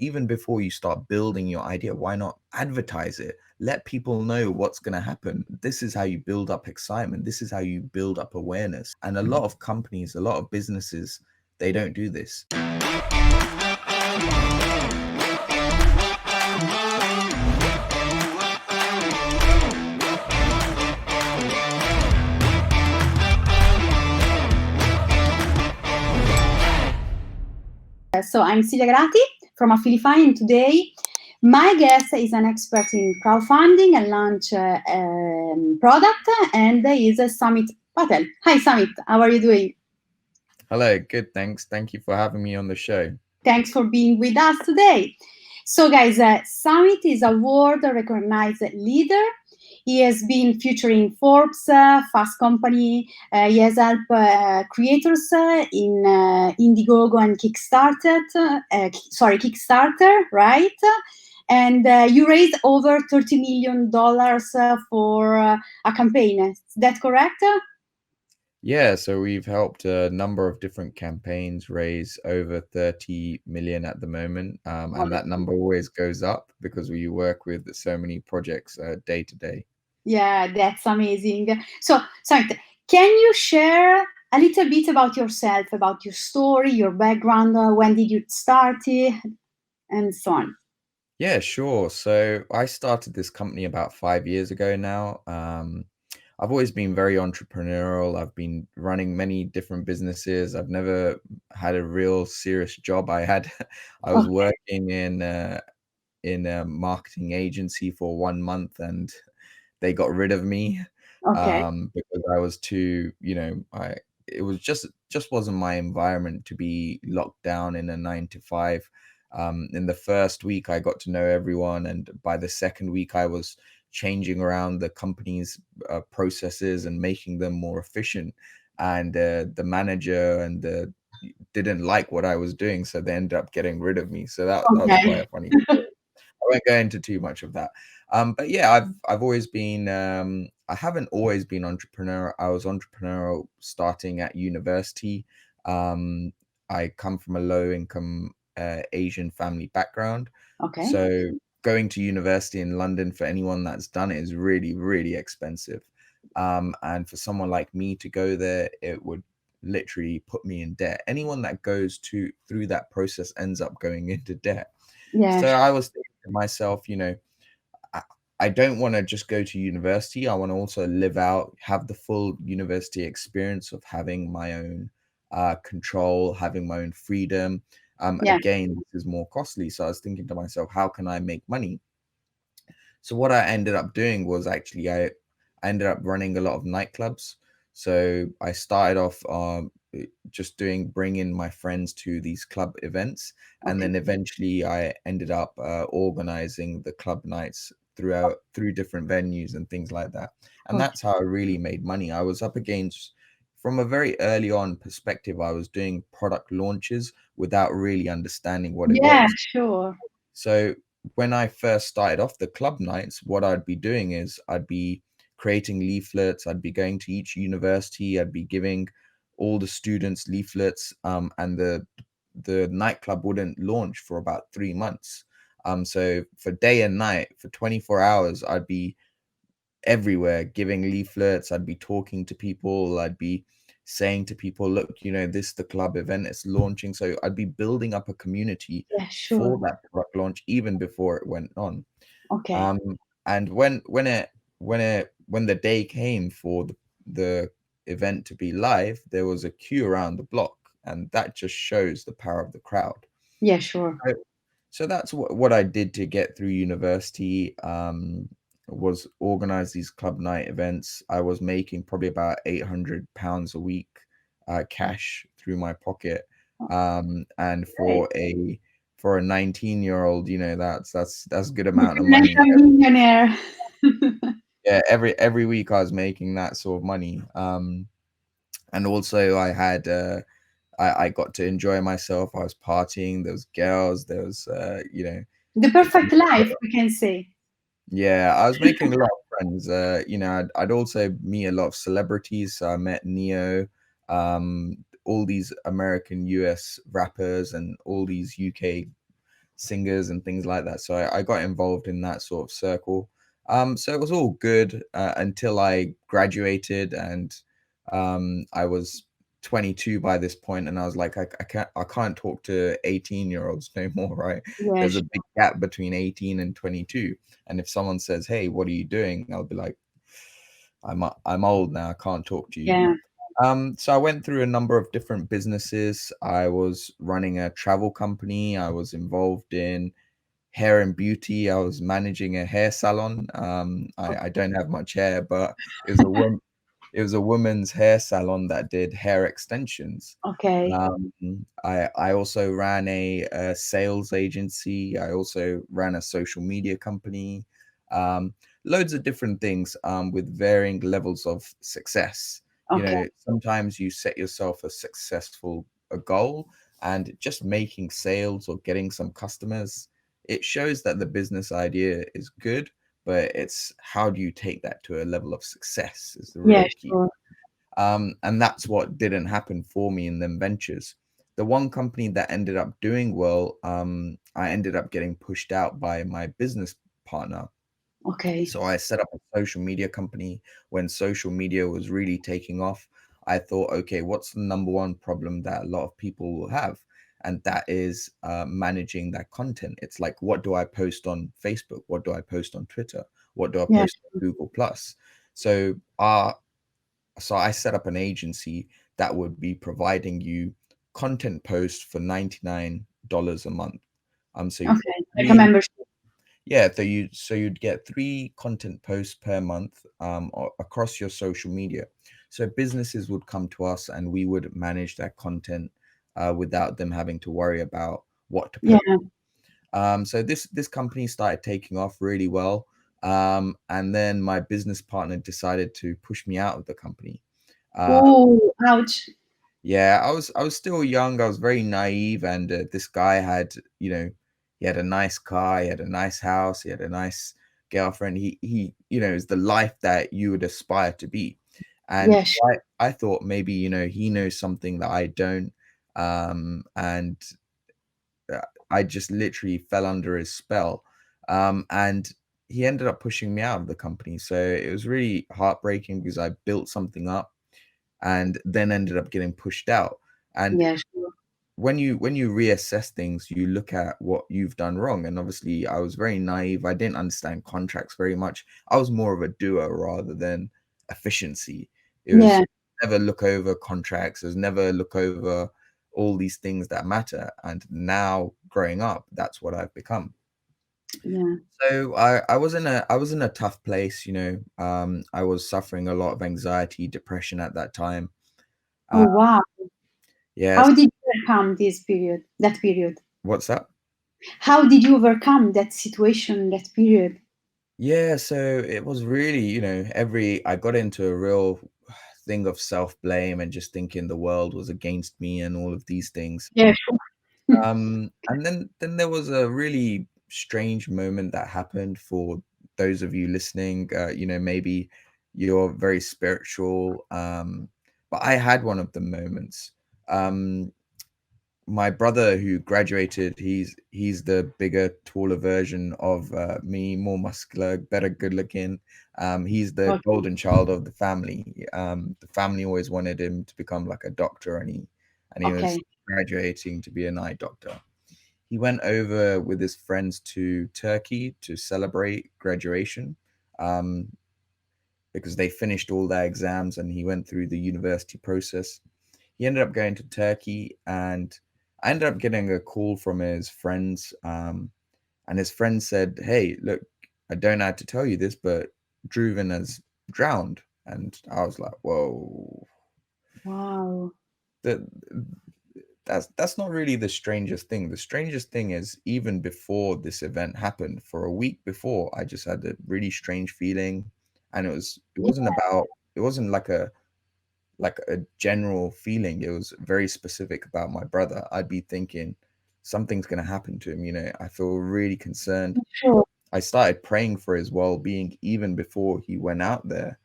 even before you start building your idea, why not advertise it? Let people know what's going to happen. This is how you build up excitement. This is how you build up awareness. And a lot of companies, a lot of businesses, they don't do this. So I'm Silvia Galati from Affilify, and today my guest is an expert in crowdfunding and launch product, and is Samit Patel. Hi, Samit. How are you doing? Hello, good, thanks. Thank you for having me on the show. Thanks for being with us today. So, guys, Samit is a world-recognized leader. He has been featuring Forbes, Fast Company. He has helped creators in Indiegogo and Kickstarter, right? And you raised over $30 million for a campaign. Is that correct? Yeah, so we've helped a number of different campaigns raise over 30 million at the moment. And that number always goes up because we work with so many projects day to day. Yeah, that's amazing. So, Samit, can you share a little bit about yourself, about your story, your background, when did you start it, and so on? Yeah, sure. So I started this company about 5 years ago now. I've always been very entrepreneurial. I've been running many different businesses. I've never had a real serious job. I was Okay. working in a marketing agency for 1 month, and they got rid of me Okay. because I was too, it was just wasn't my environment to be locked down in a 9 to 5. In the first week, I got to know everyone, and by the second week, I was changing around the company's processes and making them more efficient. And the manager and the didn't like what I was doing, so they ended up getting rid of me. So that was quite Okay. a funny story. I won't go into too much of that. But yeah, I've always been I haven't always been entrepreneurial. I was entrepreneurial starting at university. Um, I come from a low income Asian family background. Okay. So going to university in London for anyone that's done it is really, really expensive. And for someone like me to go there, it would literally put me in debt. Anyone that goes through that process ends up going into debt. Yeah. So I was thinking to myself, I, I don't want to just go to university. I want to also live out, have the full university experience of having my own control, having my own freedom. Yeah. Again, this is more costly. So I was thinking to myself, how can I make money? So what I ended up doing was actually I ended up running a lot of nightclubs. So I started off just bringing my friends to these club events, and Okay. then eventually I ended up organizing the club nights through different venues and things like that. And Okay. that's how I really made money. I was up against from a very early on perspective, I was doing product launches without really understanding what it Yeah, was. sure. So when I first started off the club nights, what I'd be doing is I'd be creating leaflets. I'd be going to each university. I'd be giving all the students leaflets, and the nightclub wouldn't launch for about 3 months. So for day and night, for 24 hours, I'd be everywhere giving leaflets. I'd be talking to people. I'd be saying to people, look, this the club event, it's launching. So I'd be building up a community Yeah, sure. for that product launch even before it went on. Okay. um and when the day came for the event to be live, there was a queue around the block, and that just shows the power of the crowd. Yeah, sure. So that's what I did to get through university, was organize these club night events. I was making probably about £800 a week cash through my pocket. And Great. for a 19-year-old, that's a good You amount of can make money. a millionaire. Yeah, every week I was making that sort of money. And also I got to enjoy myself. I was partying. There was girls. There was The perfect life, we can say. yeah, I was making a lot of friends. I'd also meet a lot of celebrities. So I met Neo, all these American US rappers, and all these UK singers and things like that. So I got involved in that sort of circle. So it was all good until I graduated, and I was 22 by this point, and I was like, I can't talk to 18-year-olds no more, right? Yeah, There's a big gap between 18 and 22, and if someone says, "Hey, what are you doing?" I'll be like, I'm old now. I can't talk to you. yeah. So I went through a number of different businesses. I was running a travel company. I was involved in hair and beauty. I was managing a hair salon. I don't have much hair, but it was a woman. It was a woman's hair salon that did hair extensions. Okay. I also ran a sales agency. I also ran a social media company. Um, Loads of different things with varying levels of success. You Okay. know, sometimes you set yourself a goal, and just making sales or getting some customers, it shows that the business idea is good, but it's how do you take that to a level of success is the Yeah, real key. sure. And that's what didn't happen for me in them ventures. The one company that ended up doing well, I ended up getting pushed out by my business partner. Okay. So I set up a social media company when social media was really taking off. I thought, okay, what's the number one problem that a lot of people will have? And that is managing that content. It's like, what do I post on Facebook? What do I post on Twitter? What do I Yeah. post on Google Plus? So our so I set up an agency that would be providing you content posts for $99 a month. So Okay. Like a three, membership. yeah, you'd get three content posts per month across your social media. So businesses would come to us and we would manage that content without them having to worry about what to Yeah. post. So this company started taking off really well. And then my business partner decided to push me out of the company. Uh, Oh, ouch. yeah, I was still young. I was very naive, and this guy had, he had a nice car, he had a nice house, he had a nice girlfriend. He is the life that you would aspire to be. And Yeah, sure. I thought maybe, he knows something that I don't. And I just literally fell under his spell. And he ended up pushing me out of the company. So it was really heartbreaking because I built something up and then ended up getting pushed out. And Yeah, sure. when you reassess things, you look at what you've done wrong. And obviously, I was very naive. I didn't understand contracts very much. I was more of a doer rather than efficiency. It was Yeah, never look over contracts. It was never look over all these things that matter. And now, growing up, that's what I've become. yeah. So I was in a tough place. I was suffering a lot of anxiety, depression at that time. Oh, Uh, wow. yes. How did you overcome this period, that period? What's that? How did you overcome that situation, that period? Yeah, so it was really, every I got into a real thing of self-blame and just thinking the world was against me and all of these things. Yeah, sure. And then there was a really strange moment that happened for those of you listening. Maybe you're very spiritual, but I had one of the moments. Um, my brother who graduated, he's the bigger, taller version of me, more muscular, better, good looking. He's the Okay. golden child of the family. The family always wanted him to become like a doctor, and he was Okay. graduating to be an eye doctor. He went over with his friends to Turkey to celebrate graduation. Um, because they finished all their exams and he went through the university process. He ended up going to Turkey, and I ended up getting a call from his friends. And his friend said, "Hey, look, I don't know how to tell you this, but Druven has drowned." And I was like, "Whoa, Wow. that that's not really the strangest thing. The strangest thing is even before this event happened, for a week before, I just had a really strange feeling, and it Yeah, wasn't about it wasn't like a general feeling. It was very specific about my brother. I'd be thinking something's going to happen to him. I feel really concerned. sure. I started praying for his well-being even before he went out there.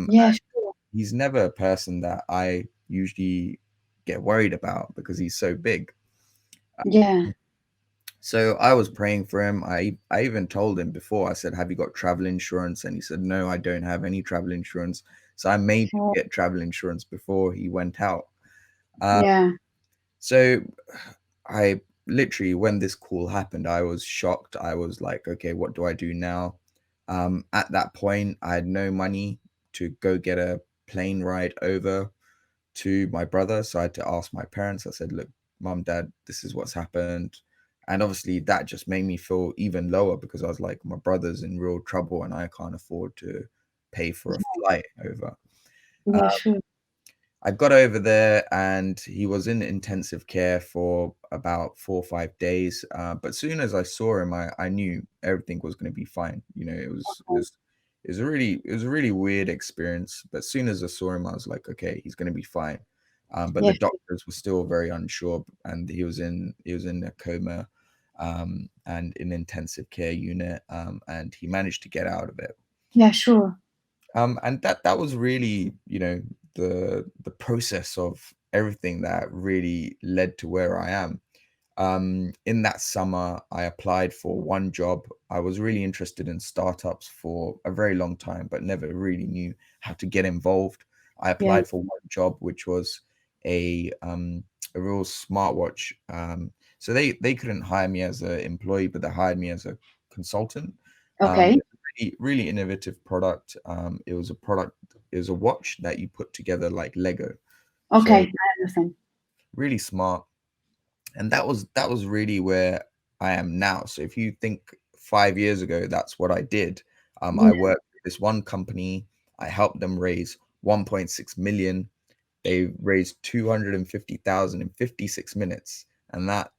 Yeah, sure. He's never a person that I usually get worried about because he's so big. Yeah. So I was praying for him. I even told him before. I said, "Have you got travel insurance?" And he said, "No, I don't have any travel insurance." So I made him Oh, get travel insurance before he went out. Uh, yeah. so I literally, when this call happened, I was shocked. I was like, "Okay, what do I do now?" At that point, I had no money to go get a plane ride over to my brother. So I had to ask my parents. I said, "Look, mom, dad, this is what's happened." And obviously that just made me feel even lower because I was like, my brother's in real trouble and I can't afford to pay for a flight over. Yeah, sure. I got over there and he was in intensive care for about 4 or 5 days. But soon as I saw him, I knew everything was going to be fine. You know, it was a really weird experience. But as soon as I saw him, I was like, okay, he's going to be fine. But Yeah, the doctors were still very unsure, and he was in a coma, and in intensive care unit, and he managed to get out of it. yeah, sure. And that was really, you know, the process of everything that really led to where I am. In that summer, I applied for one job. I was really interested in startups for a very long time, but never really knew how to get involved. I Yeah. applied for one job, which was a um, a real smartwatch. So they couldn't hire me as an employee, but they hired me as a consultant. Okay. Really innovative product. It was a product. It was a watch that you put together like Lego. Okay. So I understand. really smart, and that was really where I am now. So if you think 5 years ago, that's what I did. I Yeah. worked for this one company. I helped them raise 1.6 million. They raised 250,000 in 56 minutes, and that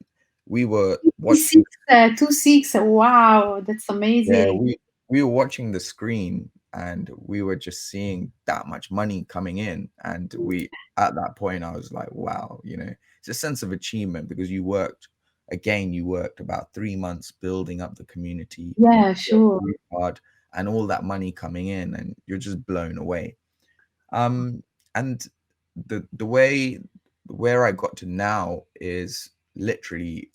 we were watching. 26, 26. Wow, that's Yeah, amazing. we were watching the screen and we were just seeing that much money coming in, and we at that point I was like, wow, you know, it's a sense of achievement because you worked about 3 months building up the community, Yeah, you worked sure. really hard, and all that money coming in, and you're just blown away. Um, and the way where I got to now is literally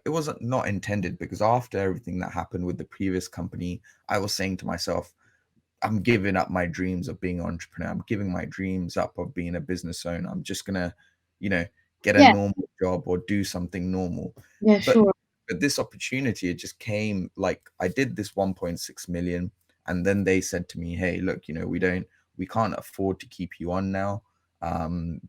it wasn't not intended because after everything that happened with the previous company, I was saying to myself, I'm giving up my dreams of being an entrepreneur. I'm giving my dreams up of being a business owner. I'm just gonna, you know, get a Yeah, normal job or do something normal. yeah, But sure. this opportunity, it just came like I did this 1.6 million, and then they said to me, "Hey, look, you know, we can't afford to keep you on now,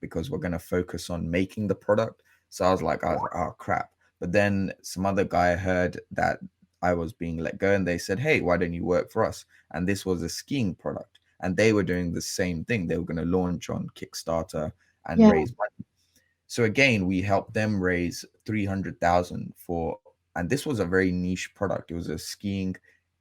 because we're gonna focus on making the product." So I was like, oh crap. But then some other guy heard that I was being let go, and they said, "Hey, why don't you work for us?" And this was a skiing product, and they were doing the same thing. They were going to launch on Kickstarter and Yeah, raise money. So again, we helped them raise 300,000 for, and this was a very niche product. It was a skiing,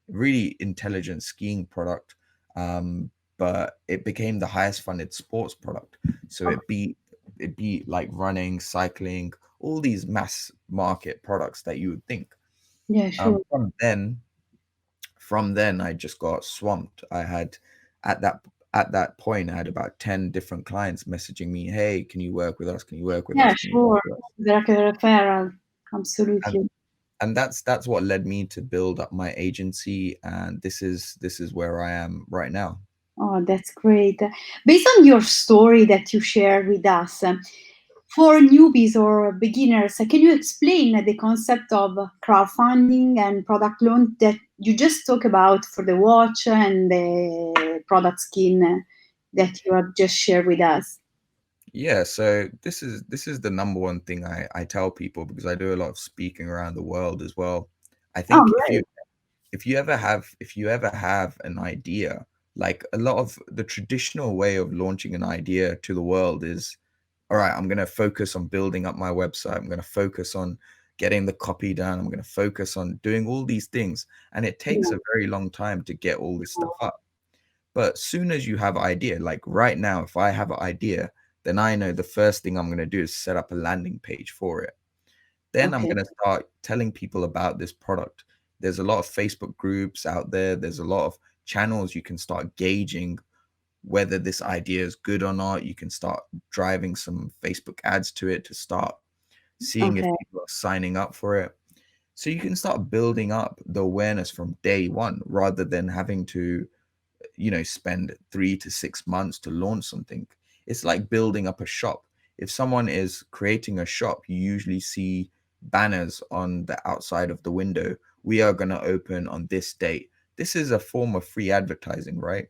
really intelligent skiing product, but it became the highest funded sports product. So it beat like running, cycling, all these mass market products that you would think. yeah, Um, sure. from then, from then I just got swamped. I had at that at that point I had about 10 different clients messaging me, "Hey, can you work with us? Can you work with Yeah, us? Can you work sure. with us?" Like a referral. And Absolutely. that's what led me to build up my agency, and this is where I am right now. Oh, that's great. Based on your story that you shared with us, for newbies or beginners, can you explain the concept of crowdfunding and product launch that you just talked about for the watch and the product skin that you have just shared with us? Yeah, so this is the number one thing I tell people because I do a lot of speaking around the world as well. I Oh, think great. if you ever have an idea, like a lot of the traditional way of launching an idea to the world is, all right, I'm going to focus on building up my website. I'm going to focus on getting the copy done. I'm going to focus on doing all these things. And it takes Yeah. a very long time to get all this stuff up. But soon as you have an idea, like right now, if I have an idea, then I know the first thing I'm going to do is set up a landing page for it. Then I'm Okay. going to start telling people about this product. There's a lot of Facebook groups out there. There's a lot of channels you can start gauging whether this idea is good or not. You can start driving some Facebook ads to it to start seeing if Okay. people are signing up for it. So you can start building up the awareness from day one rather than having to, spend 3 to 6 months to launch something. It's like building up a shop. If someone is creating a shop, you usually see banners on the outside of the window. We are going to open on this date. This is a form of free advertising, right?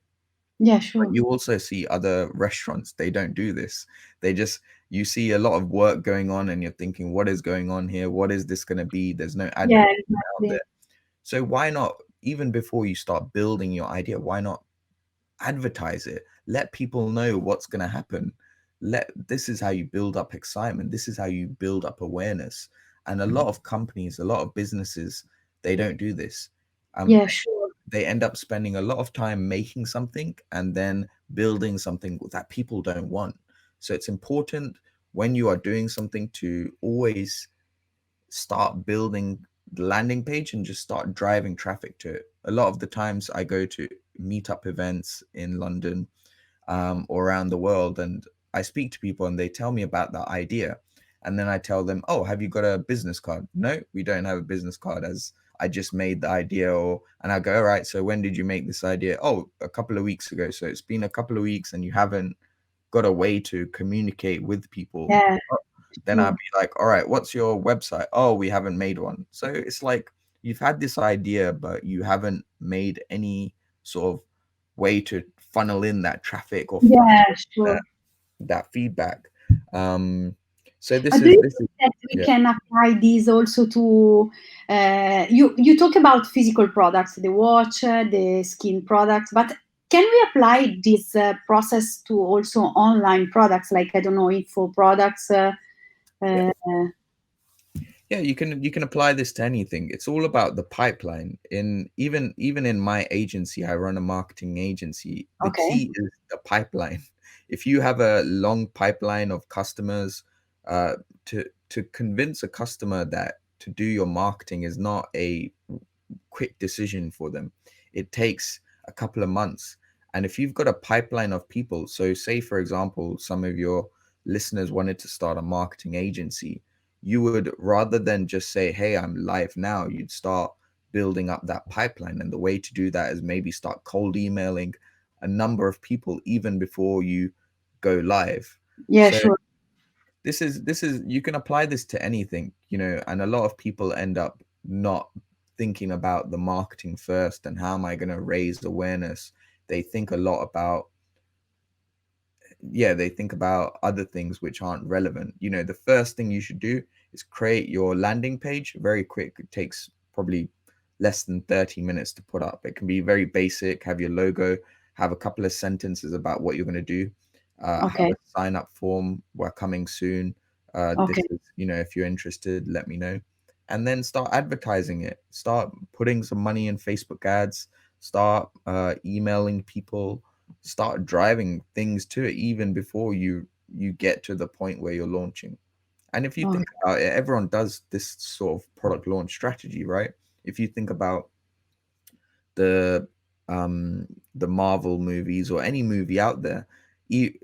Yeah, But sure. you also see other restaurants, they don't do this. They just, you see a lot of work going on and you're thinking, what is going on here? What is this going to be? There's no Yeah, advertisement out exactly. there. So why not, even before you start building your idea, why not advertise it? Let people know what's going to happen. This is how you build up excitement. This is how you build up awareness. And a lot of companies, a lot of businesses, they don't do this. Um, Yeah, sure. they end up spending a lot of time making something and then building something that people don't want. So it's important when you are doing something to always start building the landing page and just start driving traffic to it. A lot of the times I go to meetup events in London, or around the world, and I speak to people and they tell me about that idea. And then I tell them, oh, have you got a business card? No, we don't have a business card, as I just made the idea. Or, and I go, all right, so when did you make this idea? Oh, a couple of weeks ago. So it's been a couple of weeks and you haven't got a way to communicate with people. Yeah, Then I'd sure. be like, all right, what's your website? Oh, we haven't made one. So it's like you've had this idea, but you haven't made any sort of way to funnel in that traffic or funnel Yeah, that sure. that feedback. Um, so this But do is you this is think that we yeah. can apply this also to you talk about physical products, the watch, the skin products, but can we apply this process to also online products like I don't know info products? Yeah. Uh, Yeah, you can apply this to anything. It's all about the pipeline. In even in my agency, I run a marketing agency. The okay, key is the pipeline. If you have a long pipeline of customers, uh, to convince a customer that to do your marketing is not a quick decision for them. It takes a couple of months. And if you've got a pipeline of people, so say, for example, some of your listeners wanted to start a marketing agency, you would, rather than just say, hey, I'm live now, you'd start building up that pipeline. And the way to do that is maybe start cold emailing a number of people even before you go live. yeah, So sure. this is you can apply this to anything, and a lot of people end up not thinking about the marketing first and how am I going to raise awareness. They think a lot about, yeah, they think about other things which aren't relevant. The first thing you should do is create your landing page. Very quick. It takes probably less than 30 minutes to put up. It can be very basic, have your logo, have a couple of sentences about what you're going to do, have Okay, a sign up form. We're coming soon. This okay, is, if you're interested, let me know. And then start advertising it. Start putting some money in Facebook ads. Start emailing people, start driving things to it even before you get to the point where you're launching. And if you okay. think about it, everyone does this sort of product launch strategy, right? If you think about the um the Marvel movies or any movie out there,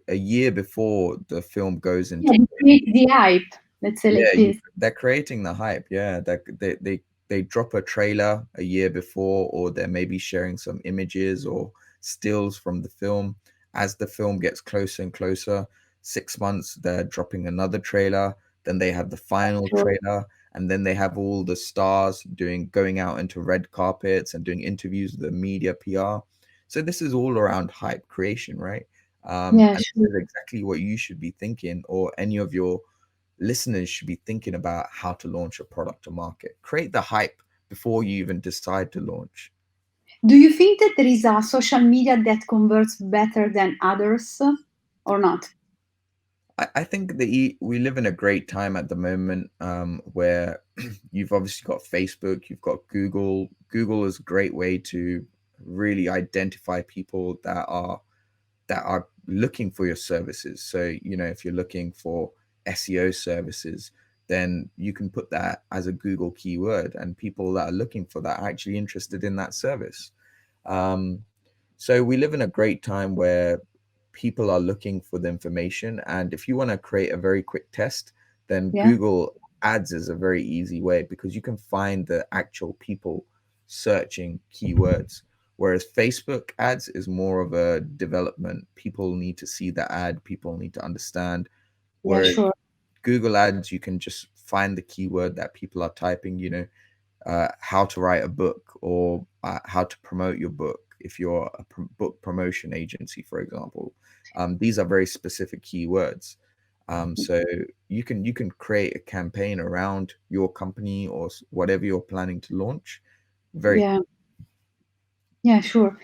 a year before the film goes Yeah, into, to create the hype. Let's say like yeah, this. they're creating the hype. Yeah, they drop a trailer a year before, or they're maybe sharing some images or stills from the film. As the film gets closer and closer, 6 months, they're dropping another trailer. Then they have the final Sure. trailer, and then they have all the stars going out into red carpets and doing interviews with the media PR. So this is all around hype creation, right? Yeah, And sure. this is exactly what you should be thinking, or any of your listeners should be thinking about how to launch a product to market. Create the hype before you even decide to launch. Do you think that there is a social media that converts better than others or not? I think that we live in a great time at the moment, where you've obviously got Facebook, you've got Google. Google is a great way to really identify people that are looking for your services. So, if you're looking for SEO services, then you can put that as a Google keyword, and people that are looking for that are actually interested in that service. Um, so we live in a great time where people are looking for the information. And if you want to create a very quick test, then Yeah. Google ads is a very easy way because you can find the actual people searching keywords. Whereas Facebook ads is more of a development. People need to see the ad, people need to understand. Yeah, Whereas sure. Google ads, you can just find the keyword that people are typing, how to write a book or how to promote your book if you're a book promotion agency, for example. These are very specific keywords. So you can create a campaign around your company or whatever you're planning to launch very Yeah, yeah, sure.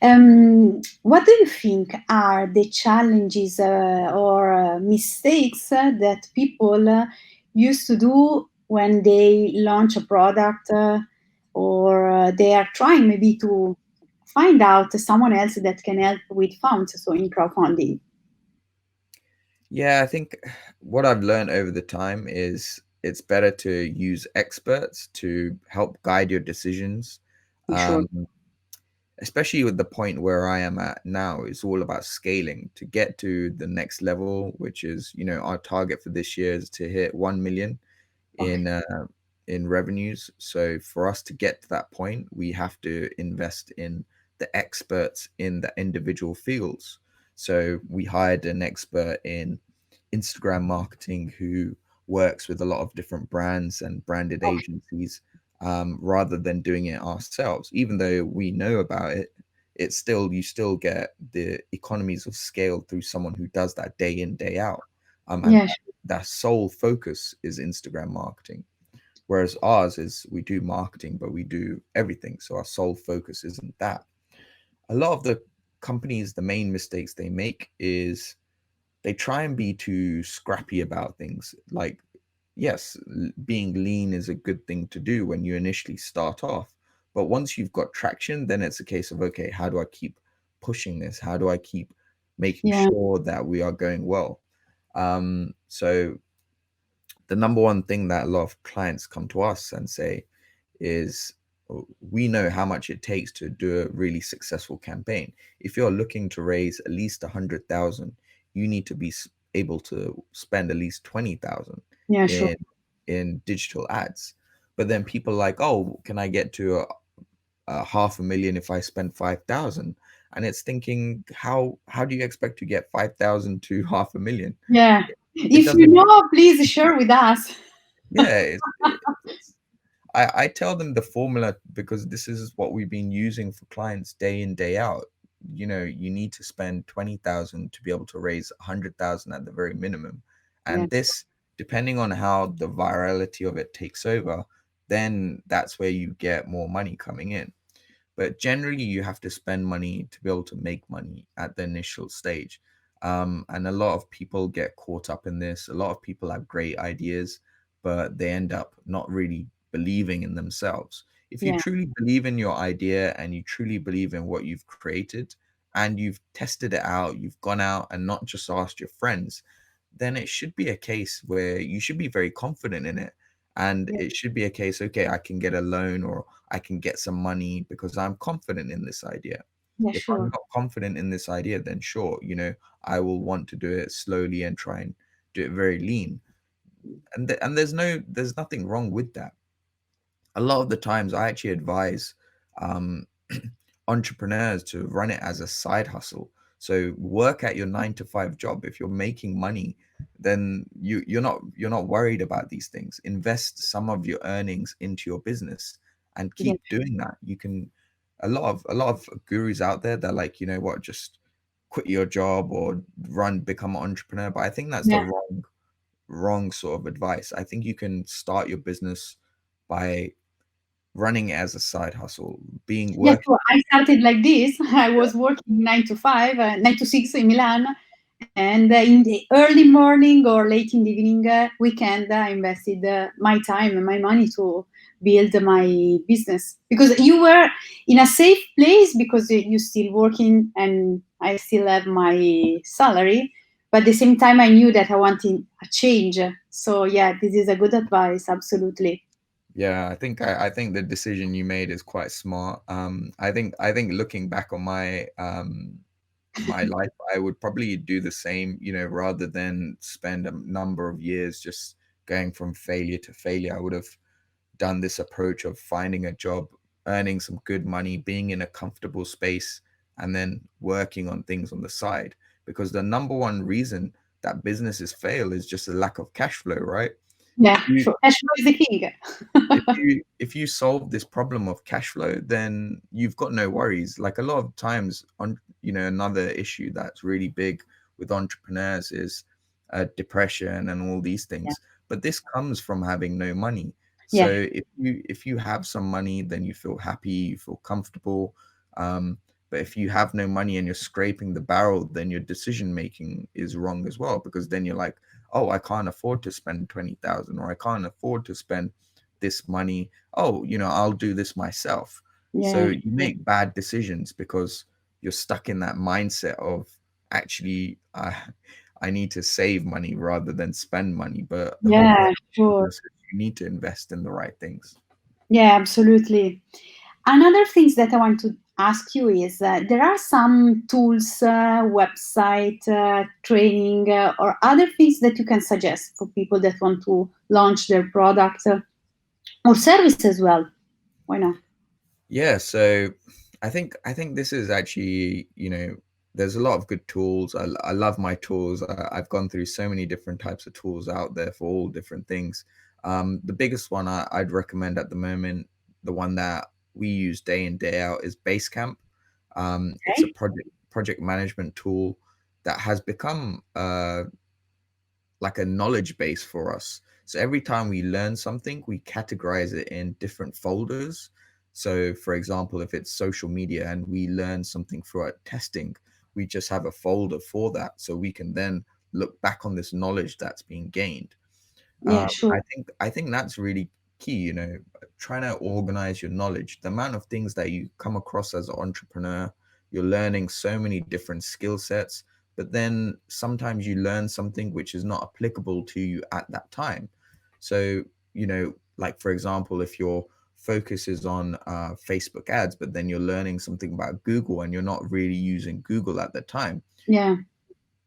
What do you think are the challenges or mistakes that people used to do when they launch a product or they are trying maybe to find out someone else that can help with funds, so in crowdfunding? Yeah, I think what I've learned over the time is it's better to use experts to help guide your decisions. Sure. Um, Especially with the point where I am at now, it's all about scaling to get to the next level, which is, our target for this year is to hit 1 million Okay. in revenues. So for us to get to that point, we have to invest in the experts in the individual fields. So we hired an expert in Instagram marketing who works with a lot of different brands and branded Okay. agencies, rather than doing it ourselves. Even though we know about it, it's still you still get the economies of scale through someone who does that day in, day out. And Yeah. that sole focus is Instagram marketing. Whereas ours is we do marketing, but we do everything. So our sole focus isn't that. A lot of the companies, the main mistakes they make is they try and be too scrappy about things. Like, yes, being lean is a good thing to do when you initially start off. But once you've got traction, then it's a case of, okay, how do I keep pushing this? How do I keep making Yeah. sure that we are going well? So the number one thing that a lot of clients come to us and say is, "Oh, we know how much it takes to do a really successful campaign. If you're looking to raise at least 100,000, you need to be able to spend at least 20,000 Yeah. Sure. in digital ads." But then people are like, "Oh, can I get to a half a million if I spend 5,000?" And it's thinking, how do you expect to get 5,000 to half a million? Yeah. It If you doesn't. know, please share with us. Yeah, it's I tell them the formula because this is what we've been using for clients day in, day out. You need to spend 20,000 to be able to raise 100,000 at the very minimum. Yeah. And this, depending on how the virality of it takes over, then that's where you get more money coming in. But generally, you have to spend money to be able to make money at the initial stage. And a lot of people get caught up in this. A lot of people have great ideas, but they end up not really believing in themselves. If you Yeah. truly believe in your idea and you truly believe in what you've created and you've tested it out, you've gone out and not just asked your friends, then it should be a case where you should be very confident in it. And Yeah. it should be a case, okay, I can get a loan or I can get some money because I'm confident in this idea. Yeah. If I'm Sure. not confident in this idea, then sure, I will want to do it slowly and try and do it very lean. And there's nothing wrong with that. A lot of the times I actually advise um, entrepreneurs to run it as a side hustle. So work at your 9 to 5 job. If you're making money, then you're not worried about these things. Invest some of your earnings into your business and Yeah. keep doing that. You can a lot of gurus out there that like, what, just quit your job or become an entrepreneur. But I think that's the Yeah. wrong sort of advice. I think you can start your business by running it as a side hustle, being Yeah, working. so I started like this. I was working 9 to 5, 9 to 6 in Milan, and in the early morning or late in the evening, weekend, I invested my time and my money to build my business because you were in a safe place because you still working and I still have my salary. But at the same time, I knew that I wanted a change. So yeah, this is a good advice. Absolutely. Yeah, I think the decision you made is quite smart. I think looking back on my life, I would probably do the same, rather than spend a number of years just going from failure to failure. I would have done this approach of finding a job, earning some good money, being in a comfortable space, and then working on things on the side. Because the number one reason that businesses fail is just a lack of cash flow, right? Yeah, If you sure. Cash flow is the king. if you solve this problem of cash flow, then you've got no worries. Like a lot of times on, another issue that's really big with entrepreneurs is depression and all these Yeah, things, but this comes from having no money. So yeah, if you have some money, then you feel happy, you feel comfortable. But if you have no money and you're scraping the barrel, then your decision making is wrong as well, because then you're like, oh, I can't afford to spend 20,000, or I can't afford to spend this money. Oh, I'll do this myself. So yeah, you make bad decisions because you're stuck in that mindset of, actually, I need to save money rather than spend money. But the whole yeah, point of sure. business is you need to invest in the right things. Yeah, absolutely. Another things that I want to ask you is there are some tools, website, training, or other things that you can suggest for people that want to launch their product or service as well. Why not? Yeah, so I think this is actually, there's a lot of good tools. I love my tools. I've gone through so many different types of tools out there for all different things. The biggest one I'd recommend at the moment, the one that we use day in day out, is Basecamp. It's a Okay. project management tool that has become like a knowledge base for us. So every time we learn something, we categorize it in different folders. So, for example, if it's social media and we learn something throughout testing, we just have a folder for that. So we can then look back on this knowledge that's been gained. Yeah, I sure. think I think that's really key. Trying to organize your knowledge. The amount of things that you come across as an entrepreneur, you're learning so many different skill sets, but then sometimes you learn something which is not applicable to you at that time. So, like for example, if your focus is on Facebook ads, but then you're learning something about Google and you're not really using Google at the time, Yeah,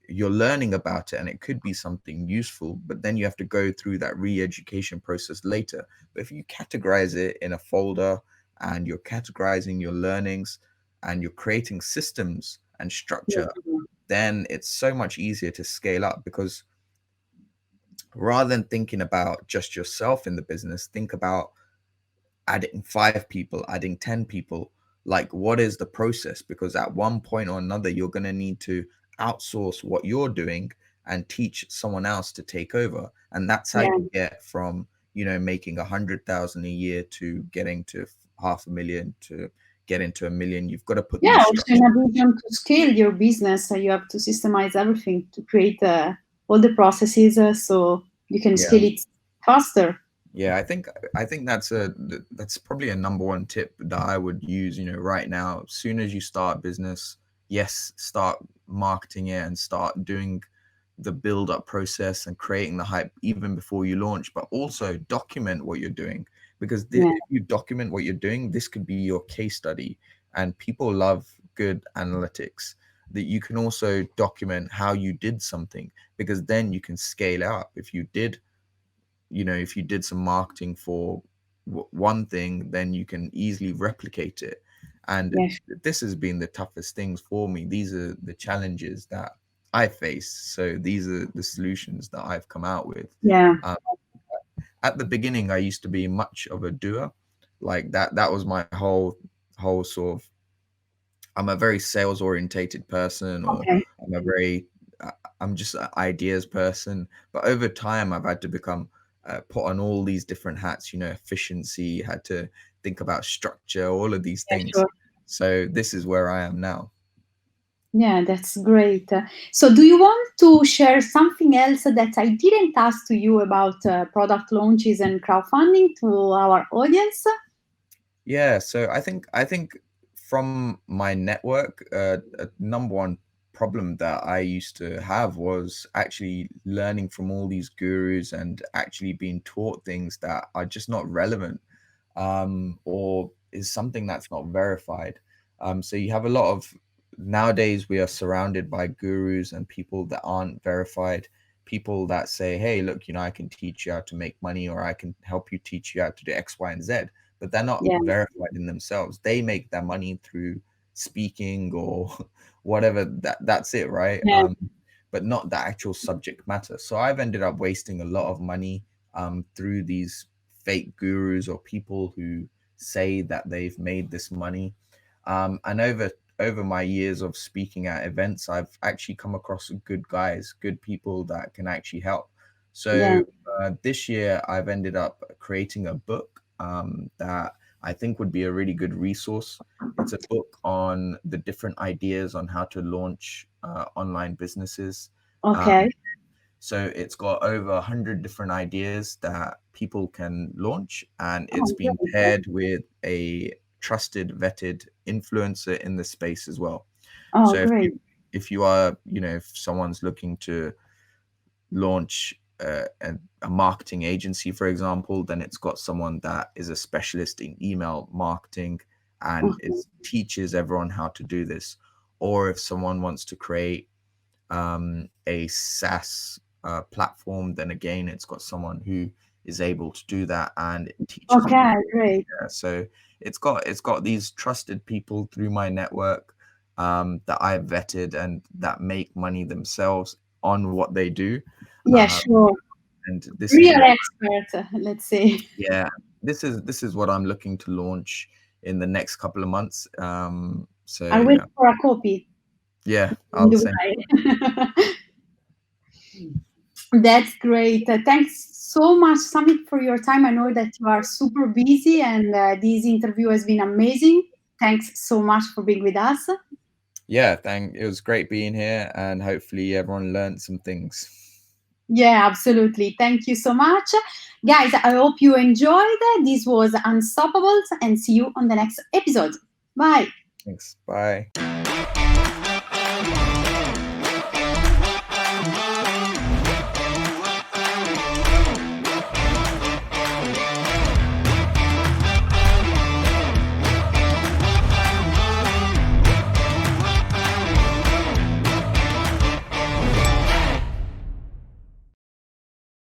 you're learning about it and it could be something useful, but then you have to go through that re-education process later. But if you categorize it in a folder and you're categorizing your learnings and you're creating systems and yeah, structure, then it's so much easier to scale up, because rather than thinking about just yourself in the business, think about adding 5 people, adding 10 people. Like, what is the process? Because at one point or another, you're going to need to outsource what you're doing and teach someone else to take over. And that's how you yeah. get from, making 100,000 a year to getting to 500,000 to get into 1 million. You've got to put Yeah, these also in structures. addition to scale your business, you have to systemize everything to create all the processes so you can Yeah. scale it faster. Yeah, I think that's probably a number one tip that I would use, right now. As soon as you start business, yes, start marketing it and start doing the build up process and creating the hype even before you launch, but also document what you're doing, because Yeah, if you document what you're doing, this could be your case study, and people love good analytics. That you can also document how you did something, because then you can scale up. If you did some marketing for one thing, then you can easily replicate it. And yeah, this has been the toughest things for me. These are the challenges that I face. So these are the solutions that I've come out with. yeah. Um, at the beginning, I used to be much of a doer, like that. That was my whole sort of. I'm a very sales orientated person, or Okay. I'm a very I'm just an ideas person. But over time, I've had to become put on all these different hats. Efficiency, had to think about structure, all of these Yeah, things. sure. So this is where I am now. Yeah, that's great. So, do you want to share something else that I didn't ask to you about product launches and crowdfunding to our audience? Yeah, so I think from my network, a number one problem that I used to have was actually learning from all these gurus and actually being taught things that are just not relevant, or is something that's not verified. So you have a lot of, nowadays we are surrounded by gurus and people that aren't verified. people that say, hey, look, I can teach you how to make money, or I can help you teach you how to do X, Y, and Z, but they're not Yeah. verified in themselves. They make their money through speaking or whatever. That's it, right? Yeah. But not the actual subject matter. So I've ended up wasting a lot of money through these fake gurus or people who say that they've made this money. And over my years of speaking at events, I've actually come across good guys, good people that can actually help. Yeah. So this year, I've ended up creating a book that I think would be a really good resource. It's a book on the different ideas on how to launch online businesses. Um, Okay. so it's got over 100 different ideas that people can launch, and it's Oh, been great. paired with a trusted, vetted influencer in the space as well. Oh, So great. if you are, if someone's looking to launch a marketing agency, for example, then it's got someone that is a specialist in email marketing and Okay. is teaches everyone how to do this. Or if someone wants to create a SaaS platform, then again, it's got someone who is able to do that and it teaches you. Okay, great. Yeah, so it's got these trusted people through my network that I've vetted and that make money themselves on what they do. Yeah, Um, sure. and this is Real what, expert, let's say. yeah, this is what I'm looking to launch in the next couple of months. So I'll wait yeah, for a copy yeah, in I'll send. Dubai. That's great. Thanks so much, Samit, for your time. I know that you are super busy, and this interview has been amazing. Thanks so much for being with us. Yeah, it was great being here, and hopefully everyone learned some things. Yeah, absolutely. Thank you so much. Guys, I hope you enjoyed. This was Unstoppables, and see you on the next episode. Bye. Thanks. Bye.